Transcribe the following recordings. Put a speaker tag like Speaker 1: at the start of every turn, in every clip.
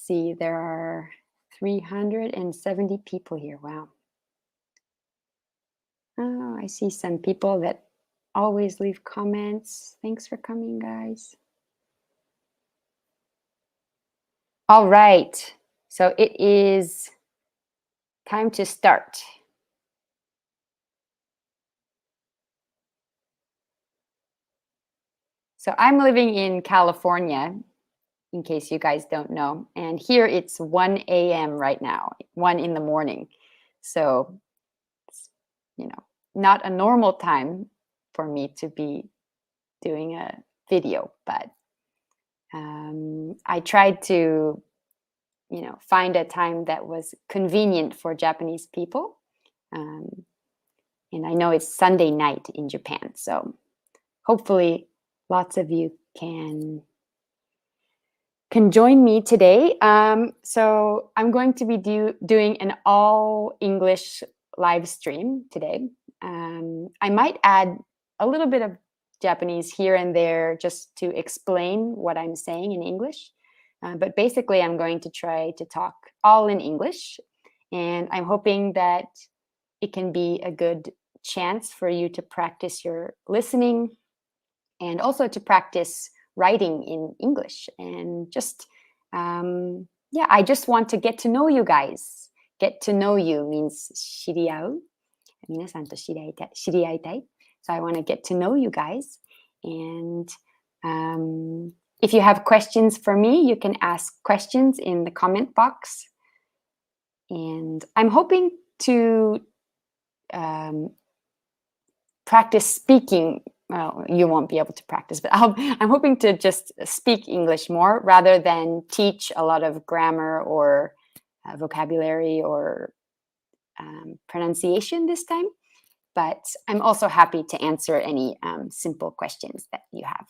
Speaker 1: see, there are 370 people here. Wow. Oh, I see some people that always leave comments. Thanks for coming, guys. All right. So it is time to start. So I'm living in California, in case you guys don't know. And here it's 1 a.m. right now, 1 in the morning. So, you know, not a normal time for me to be doing a video, but I tried to, you know, find a time that was convenient for Japanese people. And I know it's Sunday night in Japan, so hopefully lots of you can join me today. So I'm going to be doing an all English live stream today. I might add a little bit of Japanese here and there just to explain what I'm saying in English. But basically, I'm going to try to talk all in English. And I'm hoping that it can be a good chance for you to practice your listening and also to practice writing in English. And just, yeah, I just want to get to know you guys. Get to know you means 知り合う。皆さんと知り合いたい。So I want to get to know you guys. And if you have questions for me, you can ask questions in the comment box. And I'm hoping to practice speaking. Well, you won't be able to practice, but I'm hoping to just speak English more rather than teach a lot of grammar or vocabulary or pronunciation this time. But I'm also happy to answer any simple questions that you have.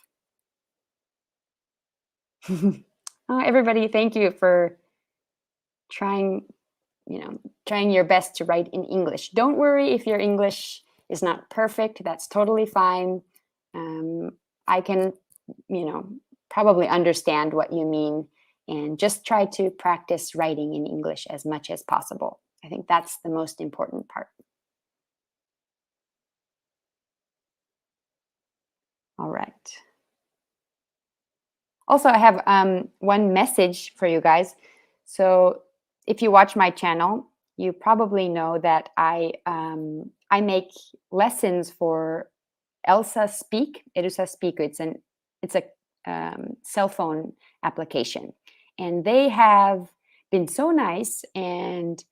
Speaker 1: Everybody, thank you for trying your best to write in English. Don't worry if your English is not perfect. That's totally fine. I can, probably understand what you mean, and just try to practice writing in English as much as possible. I think that's the most important part. All right. Also, I have one message for you guys. So if you watch my channel, you probably know that I make lessons for Elsa Speak. Elsa Speak. It's a cell phone application, and they have been so nice, and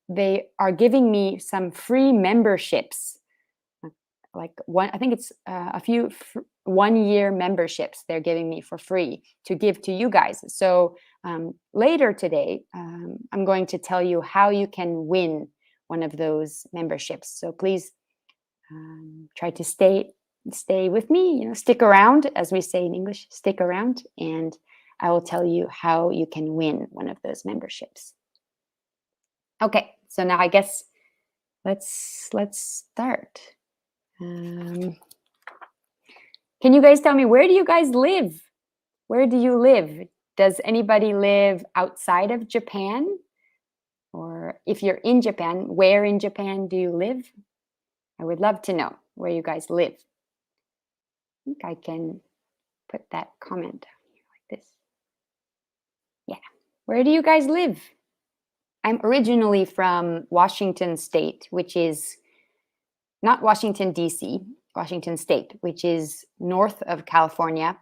Speaker 1: they are giving me some free memberships. Like I think it's a few 1-year memberships they're giving me for free to give to you guys. So later today, I'm going to tell you how you can win one of those memberships. So please try to stay with me, stick around, as we say in English, stick around, and I will tell you how you can win one of those memberships. Okay, so now I guess let's start. Can you guys tell me, where do you guys live? Where do you live? Does anybody live outside of Japan? Or if you're in Japan, where in Japan do you live? I would love to know where you guys live. I think I can put that comment down here like this. Yeah. Where do you guys live? I'm originally from Washington State, which is not Washington, D.C., Washington State, which is north of California.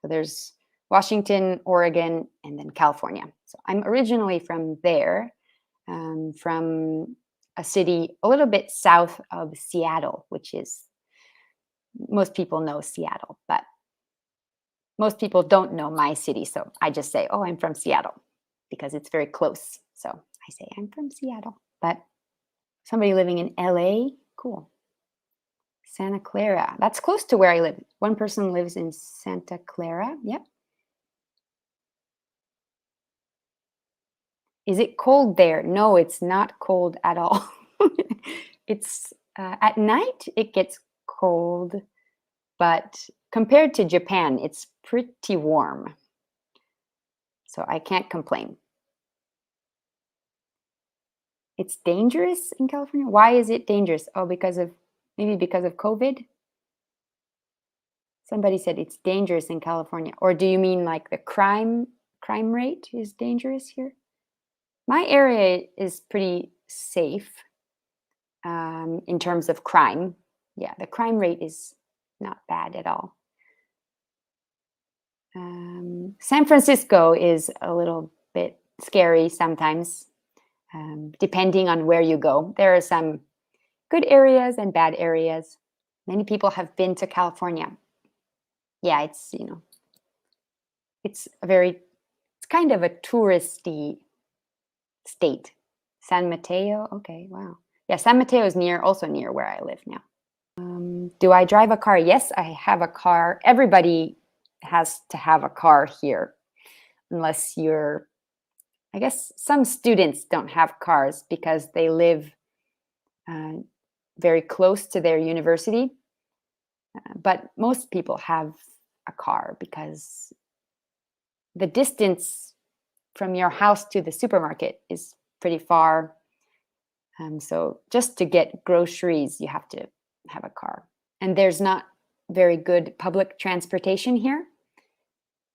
Speaker 1: So there's Washington, Oregon, and then California. So I'm originally from there, from a city a little bit south of Seattle, which is, most people know Seattle, but most people don't know my city. So I just say, oh, I'm from Seattle, because it's very close. So I say, I'm from Seattle. But somebody living in LA, cool. Santa Clara, that's close to where I live. One person lives in Santa Clara. Yep. Is it cold there? No, it's not cold at all. It's at night it gets cold, but compared to Japan, it's pretty warm. So I can't complain. It's dangerous in California? Why is it dangerous? Oh, maybe because of COVID? Somebody said it's dangerous in California. Or do you mean like the crime rate is dangerous here? My area is pretty safe in terms of crime. Yeah, the crime rate is not bad at all. San Francisco is a little bit scary sometimes, depending on where you go. There are some good areas and bad areas. Many people have been to California. Yeah, it's kind of a touristy state. San Mateo, okay, wow. Yeah, San Mateo is also near where I live now. Do I drive a car? Yes, I have a car. Everybody has to have a car here, unless I guess some students don't have cars because they live very close to their university. But most people have a car because the distance from your house to the supermarket is pretty far. So just to get groceries, you have to have a car. And there's not very good public transportation here.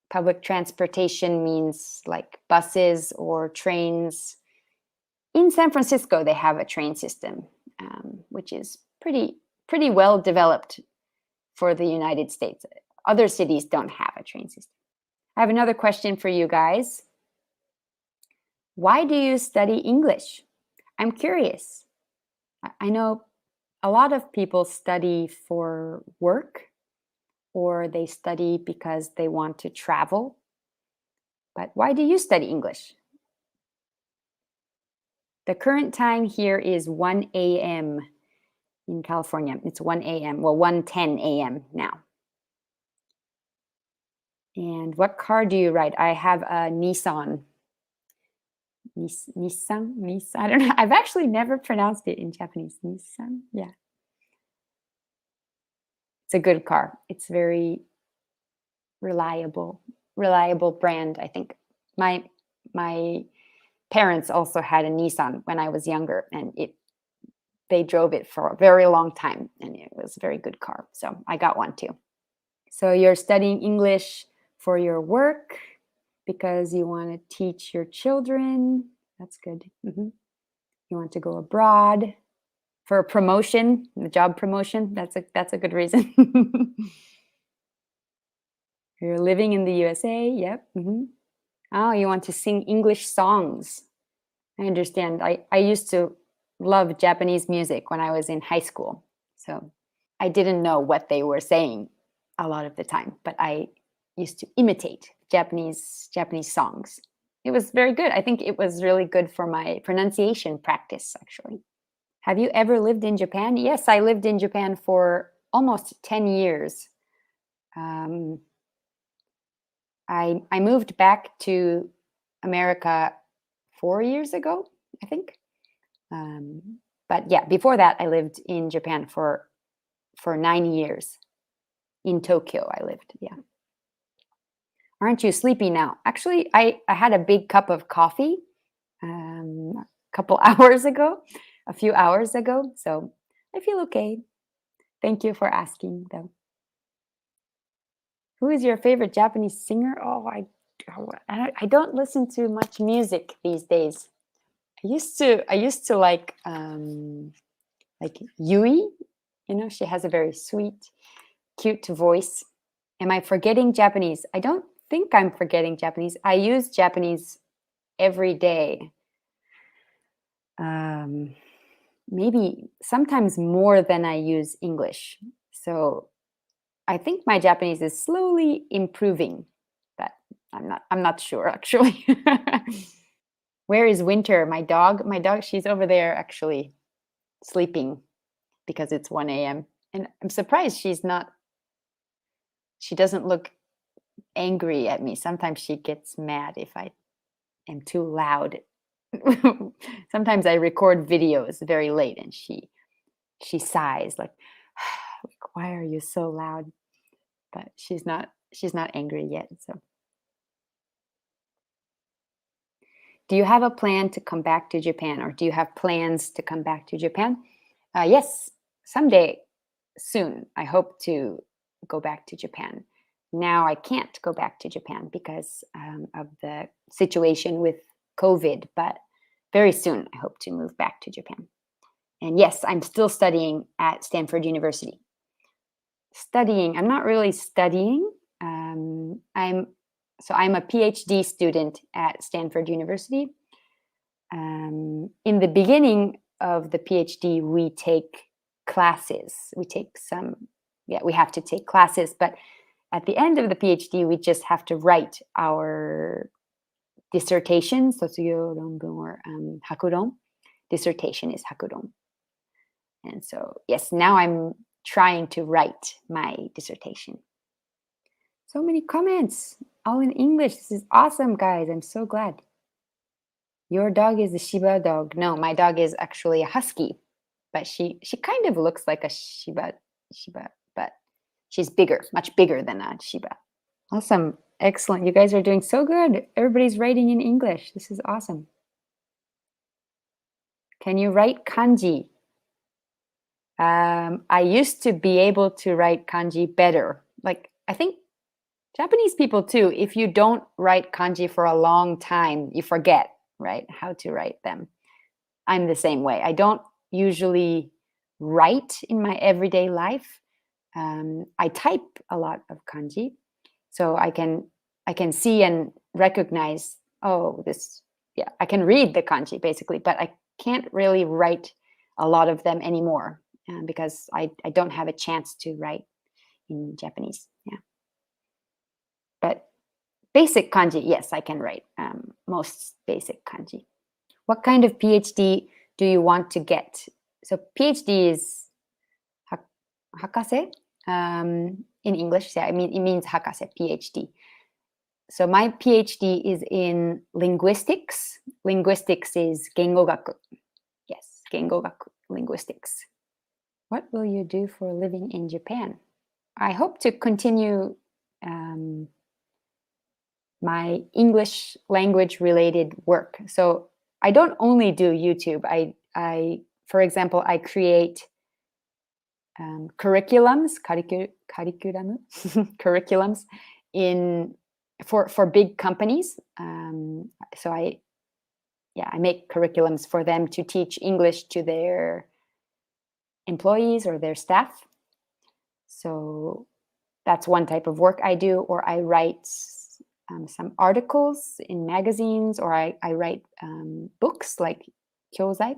Speaker 1: Public transportation means like buses or trains. In San Francisco, they have a train system, which is pretty well developed for the United States. Other cities don't have a train system. I have another question for you guys. Why do you study English? I'm curious. I know a lot of people study for work, or they study because they want to travel. But why do you study English? The current time here is 1 a.m. in California. It's 1 a.m. Well, 1:10 a.m. now. And what car do you ride? I have a Nissan. Nissan? I don't know. I've actually never pronounced it in Japanese. Nissan? Yeah. It's a good car. It's very reliable brand, I think. My parents also had a Nissan when I was younger, and they drove it for a very long time, and it was a very good car. So I got one too. So you're studying English for your work because you want to teach your children. That's good. You want to go abroad for a promotion, a job promotion. That's a good reason. You're living in the USA. Yep. Oh, you want to sing English songs. I understand. I used to love Japanese music when I was in high school. So I didn't know what they were saying a lot of the time, but I used to imitate Japanese songs. It was very good. I think it was really good for my pronunciation practice, actually. Have you ever lived in Japan? Yes, I lived in Japan for almost 10 years. I moved back to America 4 years ago, I think. But yeah, before that, I lived in Japan for 9 years. In Tokyo, I lived, yeah. Aren't you sleepy now? Actually, I had a big cup of coffee a few hours ago, so I feel okay. Thank you for asking, though. Who is your favorite Japanese singer? Oh, I don't listen to much music these days. I used to like Yui. She has a very sweet, cute voice. Am I forgetting Japanese? I don't think I'm forgetting Japanese. I use Japanese every day. Maybe sometimes more than I use English. So I think my Japanese is slowly improving, but I'm not sure actually. Where is Winter? My dog, she's over there actually sleeping because it's 1 a.m. And I'm surprised she doesn't look angry at me. Sometimes she gets mad if I am too loud. Sometimes I record videos very late and she sighs like, why are you so loud? But she's not angry yet. So Do you have a plan to come back to Japan, or do you have plans to come back to Japan? Yes, someday soon. I hope to go back to Japan. Now I can't go back to Japan because of the situation with COVID, but very soon I hope to move back to Japan. And yes, I'm still studying at Stanford University. Studying, I'm not really studying. I'm a PhD student at Stanford University. In the beginning of the PhD, we take classes. We have to take classes, but at the end of the PhD, we just have to write our dissertation, 卒業論文 or 博論. Dissertation is 博論. And so, yes, now I'm trying to write my dissertation. So many comments, all in English. This is awesome, guys. I'm so glad. Your dog is a Shiba dog. No, my dog is actually a husky, but she kind of looks like a Shiba, but she's bigger, much bigger than a Shiba. Awesome. Excellent. You guys are doing so good. Everybody's writing in English. This is awesome. Can you write kanji? I used to be able to write kanji better. Like, I think Japanese people too, if you don't write kanji for a long time, you forget, right, how to write them. I'm the same way. I don't usually write in my everyday life. I type a lot of kanji, so I can see and recognize, I can read the kanji basically, but I can't really write a lot of them anymore because I don't have a chance to write in Japanese. Yeah. But basic kanji, yes, I can write most basic kanji. What kind of PhD do you want to get? So PhD is hakase in English. Yeah, I mean, it means hakase, PhD. So my PhD is in linguistics. Linguistics is 言語学. Yes, 言語学, linguistics. What will you do for a living in Japan? I hope to continue my English language related work. So I don't only do YouTube. I for example, I create curriculums for big companies. So I make curriculums for them to teach English to their employees or their staff. So that's one type of work I do. Or I write some articles in magazines, or I write books like kyōzai.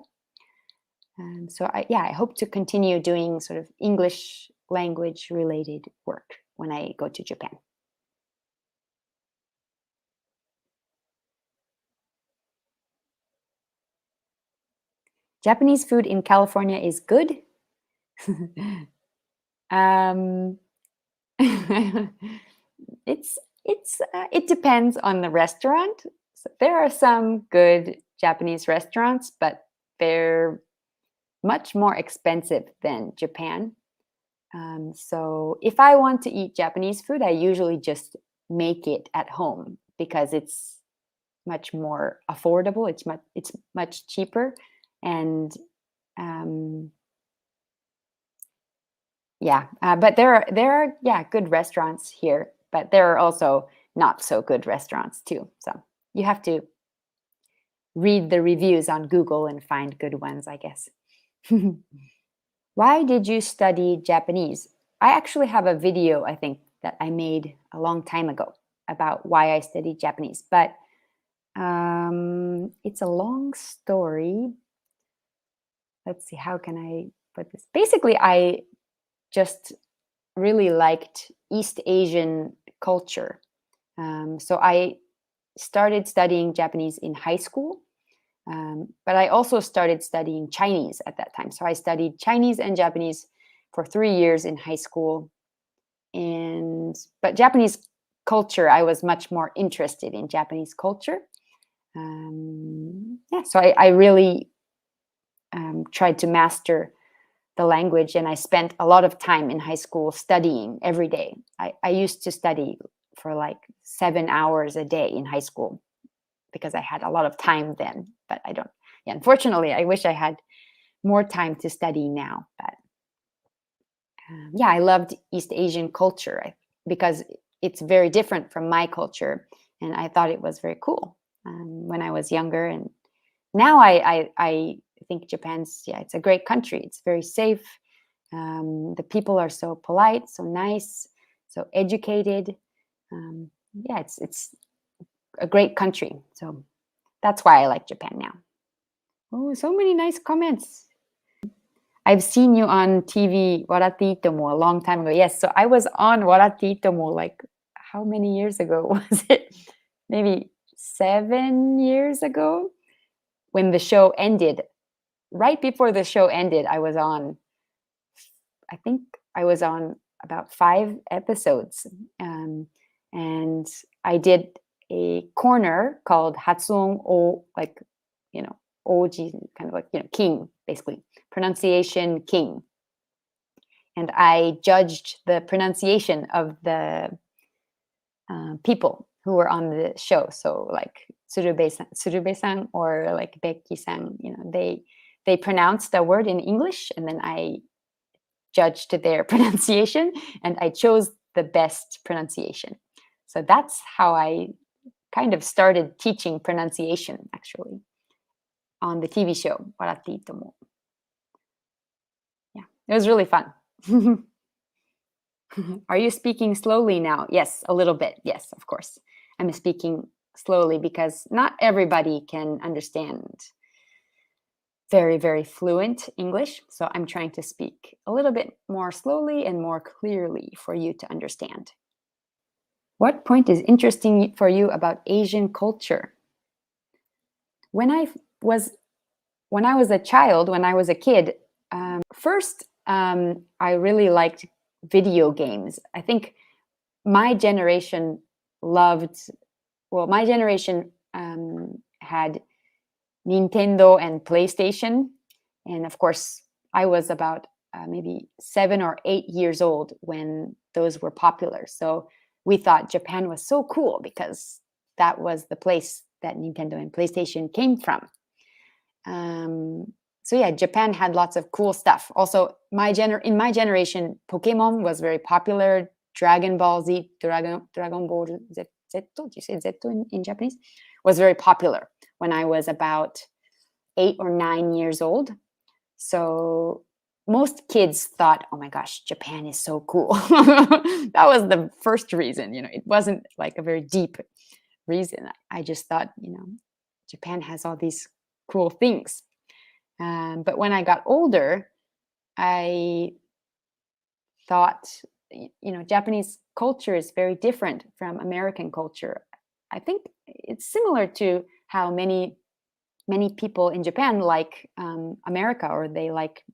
Speaker 1: So I hope to continue doing sort of English language related work when I go to Japan. Japanese food in California is good. It depends on the restaurant. So there are some good Japanese restaurants, but they're much more expensive than Japan. So if I want to eat Japanese food, I usually just make it at home because it's much more affordable. It's much cheaper, and but there are good restaurants here, but there are also not so good restaurants too. So you have to read the reviews on Google and find good ones, I guess. Why did you study Japanese? I actually have a video, I think, that I made a long time ago about why I studied Japanese, but it's a long story. Let's see, how can I put this? Basically, I just really liked East Asian culture. So I started studying Japanese in high school, but I also started studying Chinese at that time. So I studied Chinese and Japanese for 3 years in high school. But Japanese culture, I was much more interested in Japanese culture. So I really tried to master the language, and I spent a lot of time in high school studying every day. I used to study for like 7 hours a day in high school. because I had a lot of time then, but I don't. Yeah, unfortunately, I wish I had more time to study now. But yeah, I loved East Asian culture because it's very different from my culture, and I thought it was very cool when I was younger. And now I think Japan's, yeah, it's a great country. It's very safe. The people are so polite, so nice, so educated. Yeah, it's a great country. So that's why I like Japan now. Oh, so many nice comments. I've seen you on TV, Waratte Itomo, a long time ago. Yes, so I was on Waratte Itomo like how many years ago was it? Maybe 7 years ago when the show ended. Right before the show ended, I think I was on about 5 episodes. And I did a corner called Hatsuon O, like, Oji, kind of like, king, basically. Pronunciation king. And I judged the pronunciation of the people who were on the show. So like Tsurube-san or like Becky-san, they pronounced a word in English, and then I judged their pronunciation, and I chose the best pronunciation. So that's how I kind of started teaching pronunciation, actually, on the TV show, Waratte Itomo. Yeah, it was really fun. Are you speaking slowly now? Yes, a little bit. Yes, of course. I'm speaking slowly because not everybody can understand very, very fluent English. So I'm trying to speak a little bit more slowly and more clearly for you to understand. What point is interesting for you about Asian culture? When I was a child, when I was a kid, first, I really liked video games. I think my generation had Nintendo and PlayStation. And of course, I was about maybe 7 or 8 years old when those were popular. So we thought Japan was so cool because that was the place that Nintendo and PlayStation came from. So yeah, Japan had lots of cool stuff. Also, in my generation, Pokemon was very popular. Dragon Ball Z, Dragon Ball Z, do you say Z in Japanese? Was very popular when I was about 8 or 9 years old. So most kids thought, oh my gosh, Japan is so cool. That was the first reason. It wasn't like a very deep reason. I just thought, Japan has all these cool things. But when I got older, I thought, Japanese culture is very different from American culture. I think it's similar to how many people in Japan like America, or they like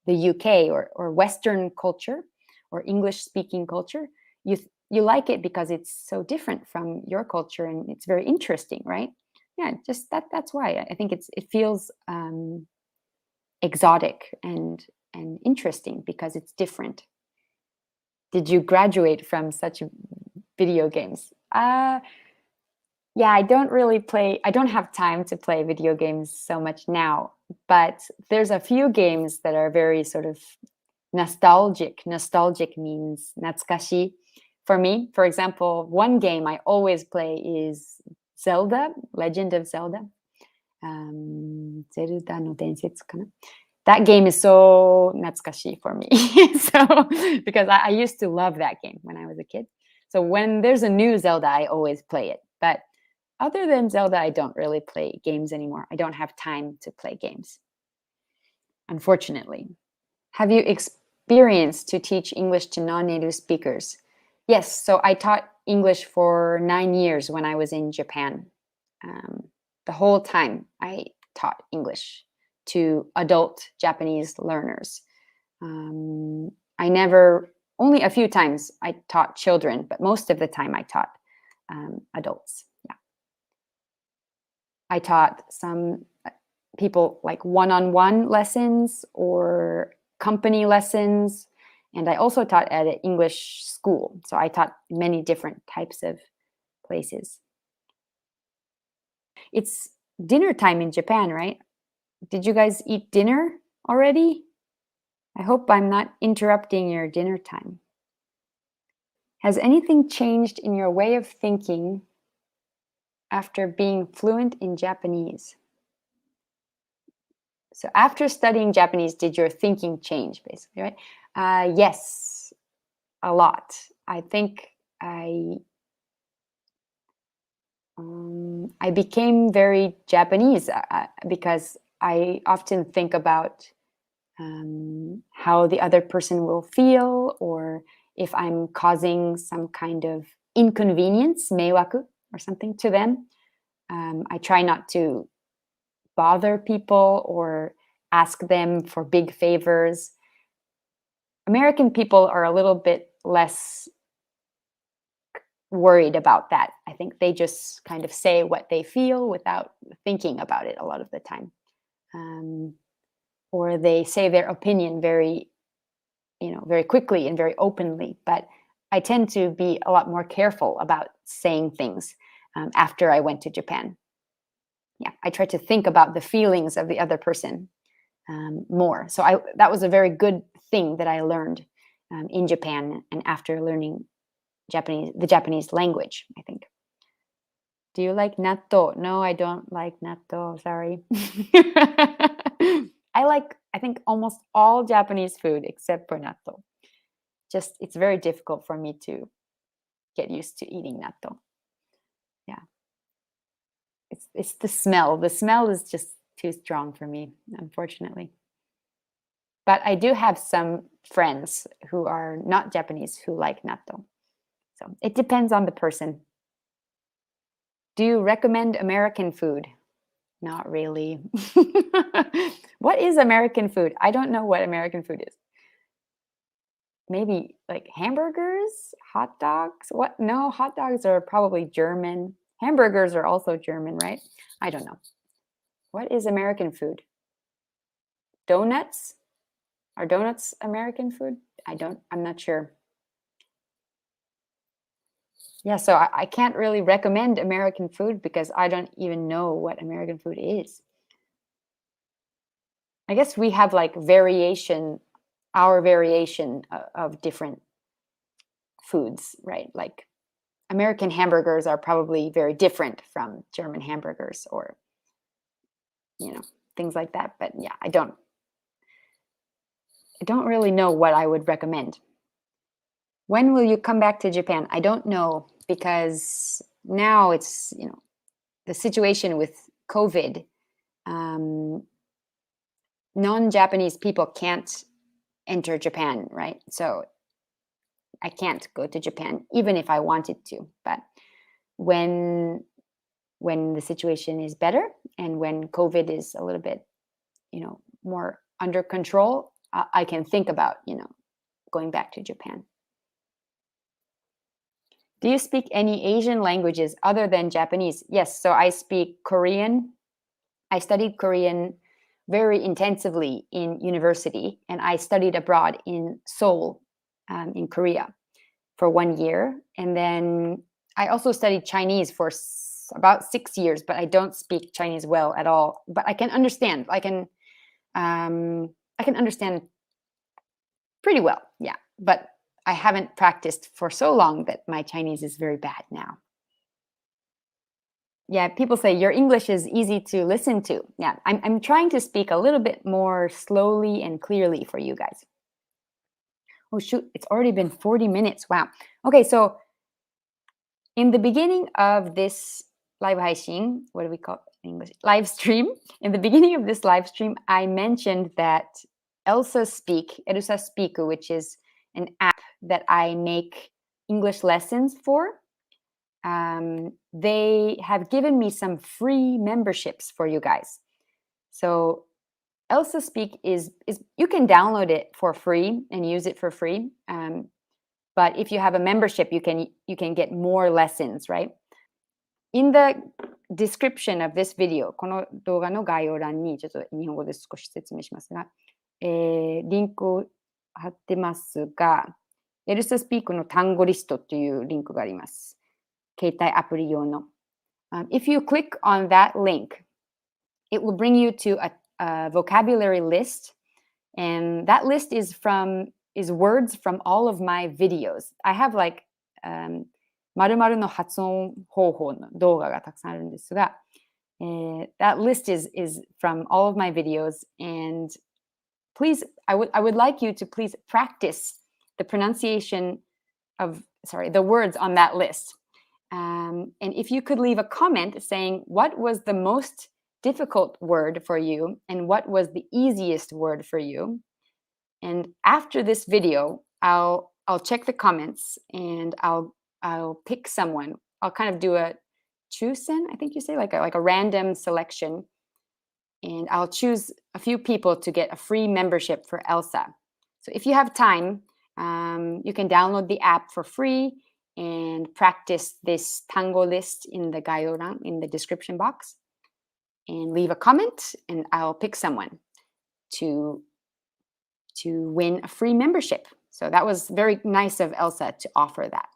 Speaker 1: the UK or Western culture or English-speaking culture. You like it because it's so different from your culture, and it's very interesting, right? Yeah, just that's why I think it feels exotic and interesting because it's different. Did you graduate from such video games? Yeah, I don't have time to play video games so much now, but there's a few games that are very sort of nostalgic. Nostalgic means natsukashi for me. For example, one game I always play is Zelda, Legend of Zelda. Zelda no Densetsu kana. That game is so natsukashi for me. So because I used to love that game when I was a kid. So when there's a new Zelda, I always play it. But other than Zelda, I don't really play games anymore. I don't have time to play games, unfortunately. Have you experienced to teach English to non-native speakers? Yes, so I taught English for 9 years when I was in Japan. The whole time I taught English to adult Japanese learners. Only a few times I taught children, but most of the time I taught adults. Yeah. I taught some people like one-on-one lessons or company lessons. And I also taught at an English school. So I taught many different types of places. It's dinner time in Japan, right? Did you guys eat dinner already? I hope I'm not interrupting your dinner time. Has anything changed in your way of thinking after being fluent in Japanese? So after studying Japanese, did your thinking change, basically, right? Yes, a lot. I think I became very Japanese because I often think about how the other person will feel, or if I'm causing some kind of inconvenience, meiwaku, or something to them. I try not to bother people or ask them for big favors. American people are a little bit less worried about that. I think they just kind of say what they feel without thinking about it a lot of the time. Or they say their opinion very quickly and very openly. But I tend to be a lot more careful about saying things after I went to Japan. Yeah, I try to think about the feelings of the other person more. So that was a very good thing that I learned in Japan and after learning the Japanese language, I think. Do you like natto? No, I don't like natto. Sorry. I think almost all Japanese food except for natto. Just it's very difficult for me to get used to eating natto. Yeah. It's the smell. The smell is just too strong for me, unfortunately. But I do have some friends who are not Japanese who like natto. So it depends on the person. Do you recommend American food? Not really. What is American food? I don't know what American food is. Maybe like hamburgers, hot dogs? What? No, hot dogs are probably German. Hamburgers are also German, right? I don't know. What is American food? Donuts? Are donuts American food? I'm not sure. Yeah, so I can't really recommend American food because I don't even know what American food is. I guess we have like our variation of different foods, right? Like American hamburgers are probably very different from German hamburgers or, things like that. But yeah, I don't really know what I would recommend. When will you come back to Japan? I don't know, because now it's, the situation with COVID, non-Japanese people can't enter Japan, right? So I can't go to Japan even if I wanted to. But when the situation is better and when COVID is a little bit, more under control, I can think about, going back to Japan. Do you speak any Asian languages other than Japanese? Yes, so I speak Korean. I studied Korean very intensively in university, and I studied abroad in Seoul, in Korea, for 1 year. And then I also studied Chinese for about 6 years, but I don't speak Chinese well at all. But I can understand. I can understand pretty well, yeah. But I haven't practiced for so long that my Chinese is very bad now. Yeah, people say your English is easy to listen to. Yeah, I'm trying to speak a little bit more slowly and clearly for you guys. Oh shoot, it's already been 40 minutes. Wow. Okay, so in the beginning of this live配信, what do we call it in English? Live stream. In the beginning of this live stream, I mentioned that Elsa Speak, which is an app that I make English lessons for. They have given me some free memberships for you guys. So Elsa Speak is you can download it for free and use it for free. But if you have a membership, you can get more lessons, right? In the description of this video, この動画の概要欄にちょっと日本語で少し説明しますが、リンクを貼ってますが、Elsa Speakの単語リストというリンクがあります。携帯アプリ用の。If you click on that link, it will bring you to a vocabulary list, and that list is words from all of my videos. I have like 〇〇の発音方法の動画がたくさんあるんですが、that list is from all of my videos, and please, I would like you to please practice the pronunciation of the words on that list. And if you could leave a comment saying what was the most difficult word for you and what was the easiest word for you, and after this video, I'll check the comments and I'll pick someone. I'll kind of do a chosen, I think you say, like a random selection, and I'll choose a few people to get a free membership for ELSA. So if you have time, you can download the app for free and practice this tango list in the gayoran, in the description box, and leave a comment, and I'll pick someone to win a free membership. So that was very nice of ELSA to offer that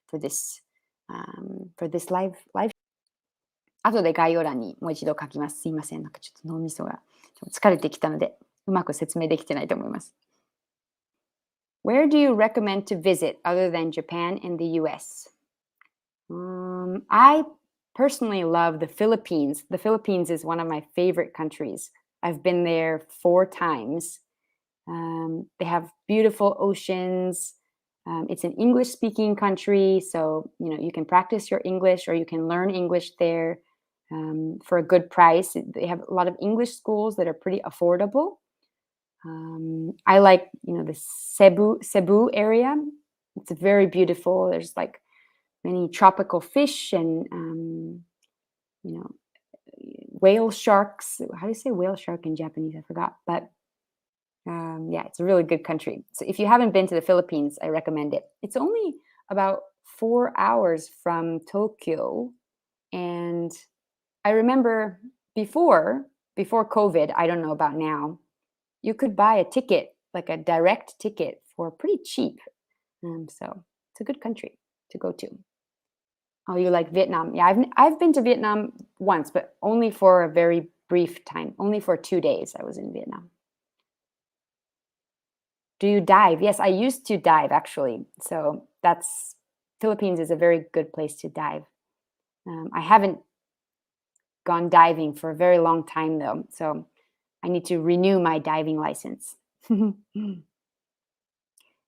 Speaker 1: for this live. 後で概要欄にもう一度書きます。すいません。なんかちょっと脳みそが疲れてきたので、うまく説明できてないと思います。Where do you recommend to visit other than Japan and the US? I personally love the Philippines. The Philippines is one of my favorite countries. I've been there 4 times. They have beautiful oceans. It's an English-speaking country, so you can practice your English or you can learn English there for a good price. They have a lot of English schools that are pretty affordable. I like, the Cebu area. It's very beautiful. There's like many tropical fish and, whale sharks. How do you say whale shark in Japanese? I forgot. But yeah, it's a really good country. So if you haven't been to the Philippines, I recommend it. It's only about 4 hours from Tokyo. And I remember before COVID, I don't know about now, you could buy a ticket, like a direct ticket, for pretty cheap. So it's a good country to go to. Oh, you like Vietnam? Yeah, I've been to Vietnam once, but only for a very brief time. Only for 2 days I was in Vietnam. Do you dive? Yes, I used to dive actually. So Philippines is a very good place to dive. I haven't gone diving for a very long time though. So I need to renew my diving license. Do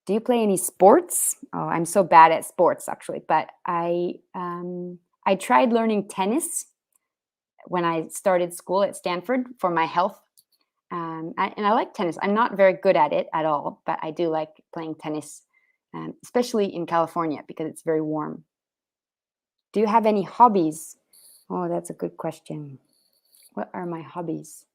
Speaker 1: you play any sports? Oh, I'm so bad at sports actually, but I tried learning tennis when I started school at Stanford for my health. And I like tennis. I'm not very good at it at all, but I do like playing tennis, especially in California because it's very warm. Do you have any hobbies? Oh, that's a good question. What are my hobbies?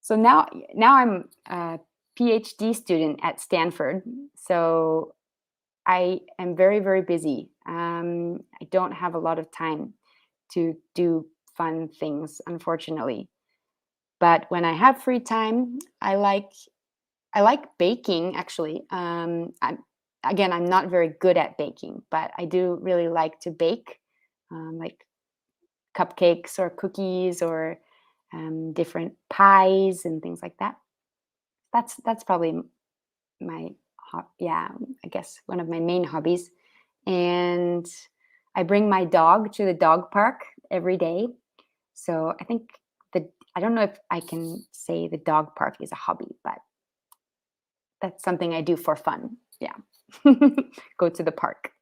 Speaker 1: So now I'm a PhD student at Stanford. So I am very, very busy. I don't have a lot of time to do fun things, unfortunately. But when I have free time, I like baking, actually. I'm not very good at baking, but I do really like to bake, like cupcakes or cookies or different pies and things like that. That's probably I guess one of my main hobbies. And I bring my dog to the dog park every day. So I think I don't know if I can say the dog park is a hobby, but that's something I do for fun. Yeah. Go to the park.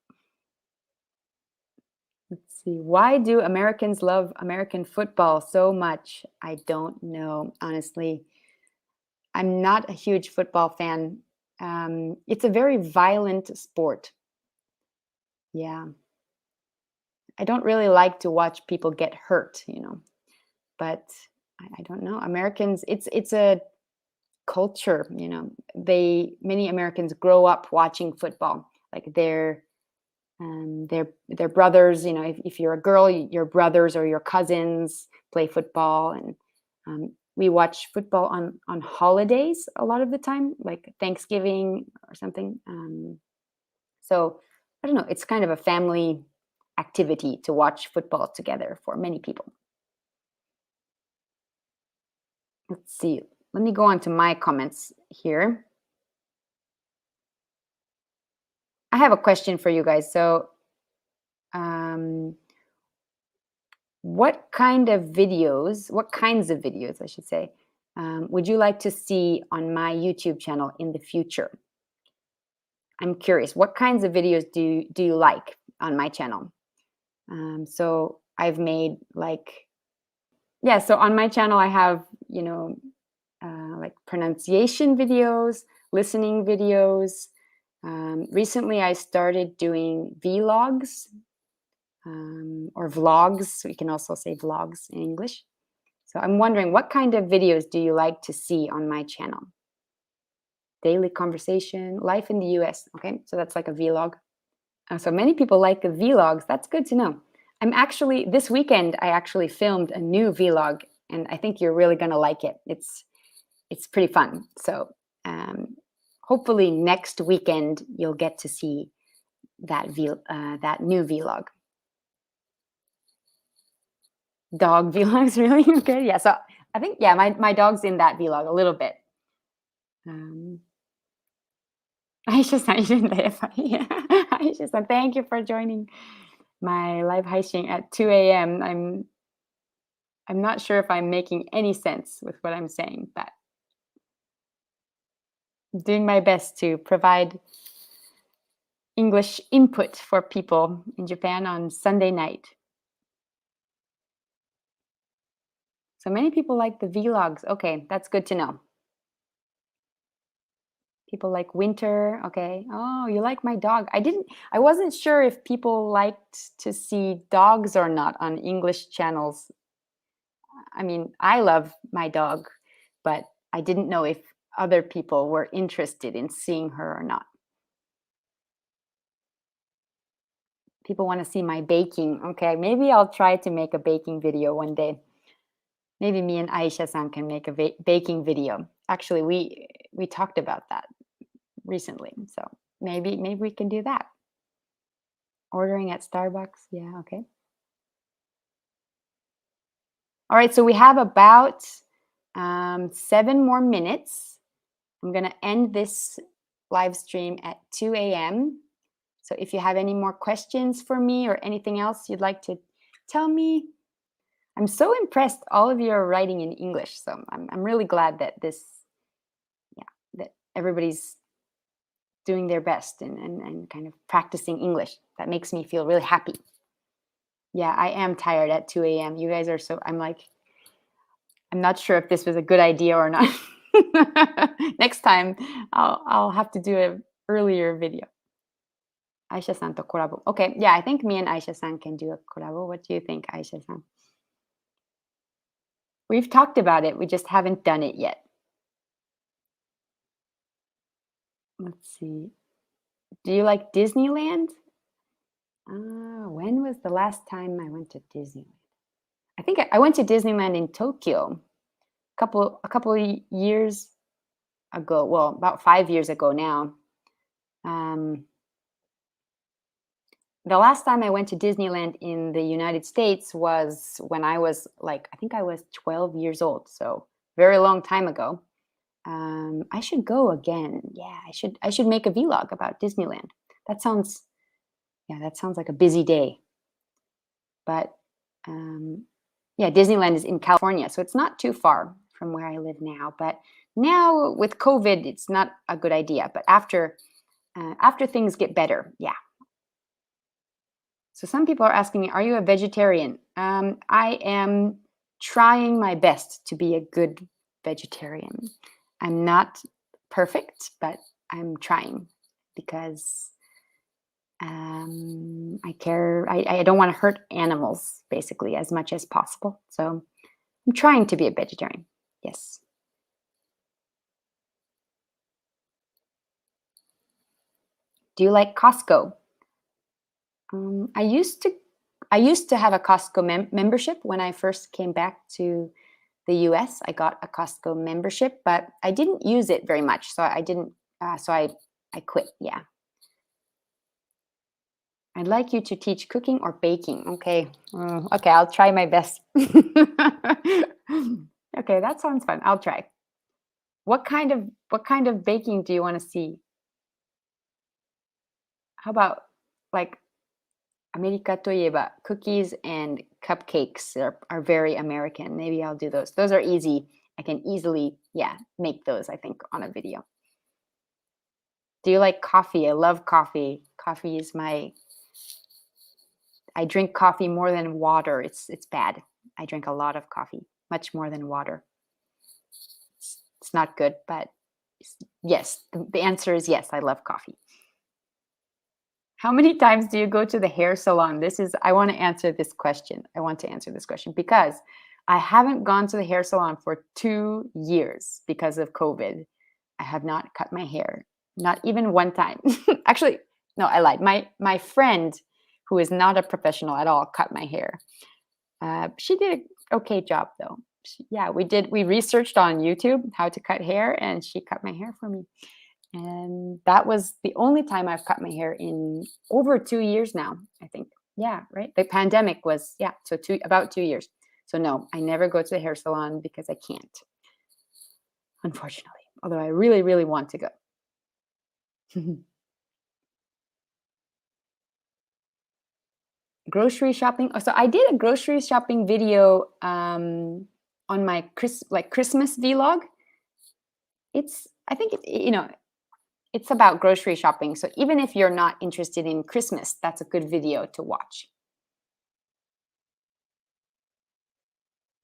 Speaker 1: Let's see. Why do Americans love American football so much? I don't know, honestly. I'm not a huge football fan. It's a very violent sport. Yeah. I don't really like to watch people get hurt, but I don't know. Americans, it's a culture, many Americans grow up watching football. Like their brothers, if you're a girl, your brothers or your cousins play football, and we watch football on holidays a lot of the time, like Thanksgiving or something. So I don't know. It's kind of a family activity to watch football together for many people. Let's see. Let me go on to my comments here. I have a question for you guys. So, what kinds of videos, I should say, would you like to see on my YouTube channel in the future? I'm curious, what kinds of videos do you like on my channel? So I've made so on my channel I have, like pronunciation videos, listening videos. Recently I started doing vlogs or vlogs. So you can also say vlogs in English. So I'm wondering, what kind of videos do you like to see on my channel? Daily conversation, life in the US. Okay, so that's like a vlog. So many people like the vlogs. That's good to know. This weekend, I actually filmed a new vlog, and I think you're really going to like it. It's pretty fun. So hopefully next weekend, you'll get to see that new vlog. Dog vlogs, really? Okay, yeah. So I think, my dog's in that vlog a little bit. Aisha-san, Aisha-san, thank you for joining my live配信 at 2 a.m. I'm not sure if I'm making any sense with what I'm saying, but I'm doing my best to provide English input for people in Japan on Sunday night. So many people like the vlogs. Okay, that's good to know. People like winter. Okay. Oh, you like my dog. I wasn't sure if people liked to see dogs or not on English channels. I mean, I love my dog, but I didn't know if other people were interested in seeing her or not. People want to see my baking. Okay, maybe I'll try to make a baking video one day. Maybe me and Aisha-san can make a baking video. Actually, we talked about that recently, so maybe we can do that. Ordering at Starbucks. Yeah, okay. All right, so we have about 7 more minutes. I'm going to end this live stream at 2 a.m. So if you have any more questions for me or anything else you'd like to tell me, I'm so impressed all of you are writing in English. So I'm really glad that that everybody's doing their best and kind of practicing English. That makes me feel really happy. Yeah, I am tired at 2 a.m. You guys are I'm not sure if this was a good idea or not. Next time, I'll have to do an earlier video. Aisha-san to collabo. Okay, yeah, I think me and Aisha-san can do a collabo. What do you think, Aisha-san? We've talked about it. We just haven't done it yet. Let's see. Do you like Disneyland? When was the last time I went to Disneyland? I think I went to Disneyland in Tokyo a couple of years ago. Well, about 5 years ago now. The last time I went to Disneyland in the United States was when I was I think I was 12 years old. So very long time ago. I should go again. Yeah, I should make a vlog about Disneyland. That sounds like a busy day. But Disneyland is in California, so it's not too far from where I live now. But now with COVID, it's not a good idea. But after things get better, yeah. So some people are asking me, are you a vegetarian? I am trying my best to be a good vegetarian. I'm not perfect, but I'm trying because I care. I don't want to hurt animals, basically, as much as possible. So I'm trying to be a vegetarian. Yes. Do you like Costco? I used to have a Costco membership when I first came back to the US. I got a Costco membership, but I didn't use it very much, so I didn't. So I quit. Yeah. I'd like you to teach cooking or baking. Okay. Okay, I'll try my best. Okay, that sounds fun. I'll try. What kind of baking do you want to see? How about like アメリカといえば cookies and cupcakes are very American. Maybe I'll do those. Those are easy. I can easily, make those, I think, on a video. Do you like coffee? I love coffee. Coffee is I drink coffee more than water. It's bad. I drink a lot of coffee, much more than water. It's not good, but yes, the answer is yes, I love coffee. How many times do you go to the hair salon? I want to answer this question. Because I haven't gone to the hair salon for 2 years because of COVID. I have not cut my hair, not even one time. Actually, no, I lied. My friend, who is not a professional at all, cut my hair. She did an okay job though. We researched on YouTube how to cut hair, and she cut my hair for me. And that was the only time I've cut my hair in over 2 years now, I think. Yeah, right. The pandemic was, so about 2 years. So no, I never go to the hair salon because I can't, unfortunately, although I really, really want to go. Grocery shopping. So I did a grocery shopping video on my Christmas vlog. I think it's about grocery shopping. So even if you're not interested in Christmas, that's a good video to watch.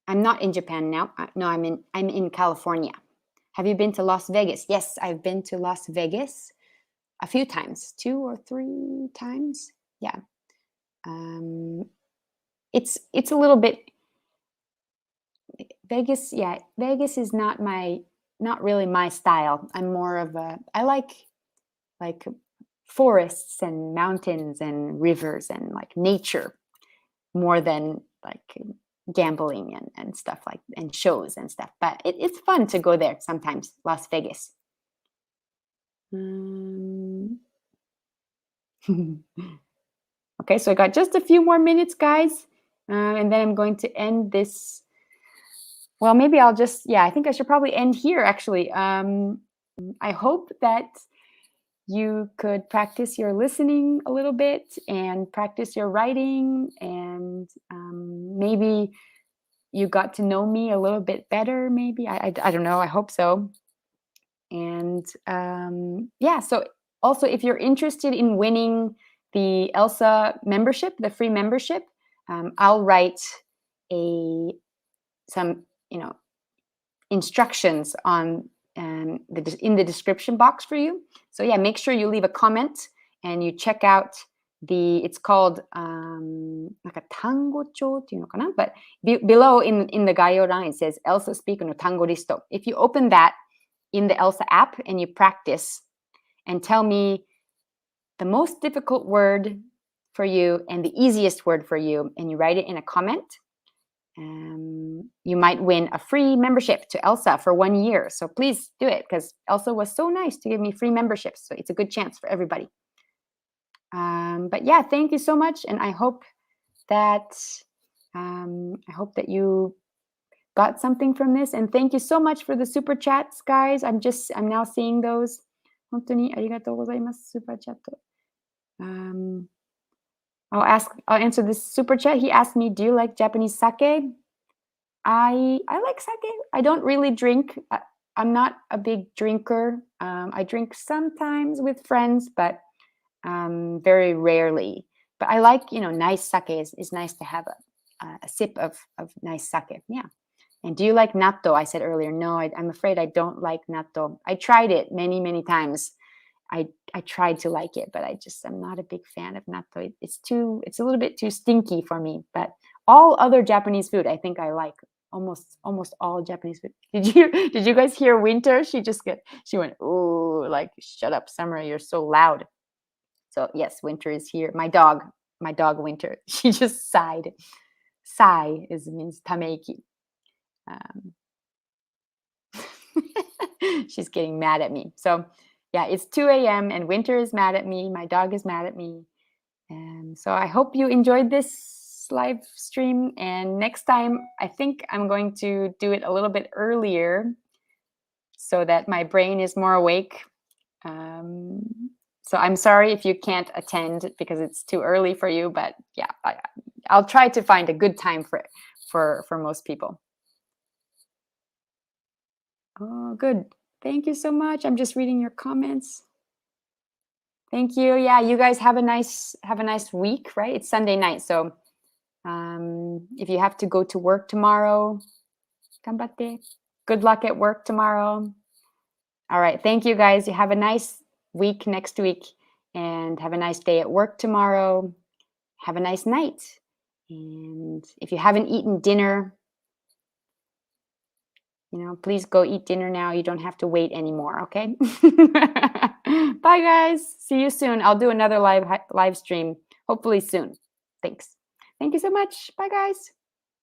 Speaker 1: I'm not in Japan now. No, I'm in California. Have you been to Las Vegas? Yes, I've been to Las Vegas a few times, 2 or 3 times. Yeah. It's a little bit Vegas. Yeah, Vegas is not really my style. I'm more of I like forests and mountains and rivers and like nature more than like gambling and stuff and shows and stuff. But it's fun to go there sometimes, Las Vegas. Okay, so I got just a few more minutes, guys. And then I'm going to end this. Well, maybe I'll just, I think I should probably end here, actually. I hope that you could practice your listening a little bit and practice your writing. And maybe you got to know me a little bit better, maybe. I don't know. I hope so. And so also if you're interested in winning the ELSA membership, the free membership, I'll write some instructions on in the description box for you. So make sure you leave a comment and you check out it's called なんか単語帳っていうのかな? But below in the 概要欄 it says Elsa Speak の単語リスト. If you open that in the ELSA app and you practice and tell me the most difficult word for you and the easiest word for you, and you write it in a comment, you might win a free membership to ELSA for 1 year. So please do it, because ELSA was so nice to give me free memberships. So it's a good chance for everybody. But thank you so much, and I hope that you got something from this. And thank you so much for the super chats, guys. I'm now seeing those. 本当にありがとうございます。Super chat. I'll answer this super chat. He asked me, do you like Japanese sake? I like sake. I don't really drink. I'm not a big drinker. I drink sometimes with friends, but very rarely. But I like, nice sake is nice to have a sip of nice sake. Yeah. And do you like natto? I said earlier, no, I'm afraid I don't like natto. I tried it many, many times. I tried to like it, but I'm not a big fan of natto. It's a little bit too stinky for me. But all other Japanese food, I think I like almost all Japanese food. Did you guys hear Winter? She went, ooh, like, shut up, Summer, you're so loud. So yes, Winter is here. My dog Winter. She just sighed. Sigh means tameiki. She's getting mad at me. So it's 2 a.m. and Winter is mad at me. My dog is mad at me. And so I hope you enjoyed this live stream. And next time, I think I'm going to do it a little bit earlier so that my brain is more awake. So I'm sorry if you can't attend because it's too early for you. But yeah, I'll try to find a good time for most people. Oh, good. Thank you so much. I'm just reading your comments. Thank you. Yeah, you guys have a nice week, right? It's Sunday night, so if you have to go to work tomorrow, ganbatte. Good luck at work tomorrow. All right. Thank you, guys. You have a nice week next week, and have a nice day at work tomorrow. Have a nice night. And if you haven't eaten dinner, please go eat dinner now. You don't have to wait anymore, okay? Bye, guys. See you soon. I'll do another live stream, hopefully soon. Thanks. Thank you so much. Bye, guys.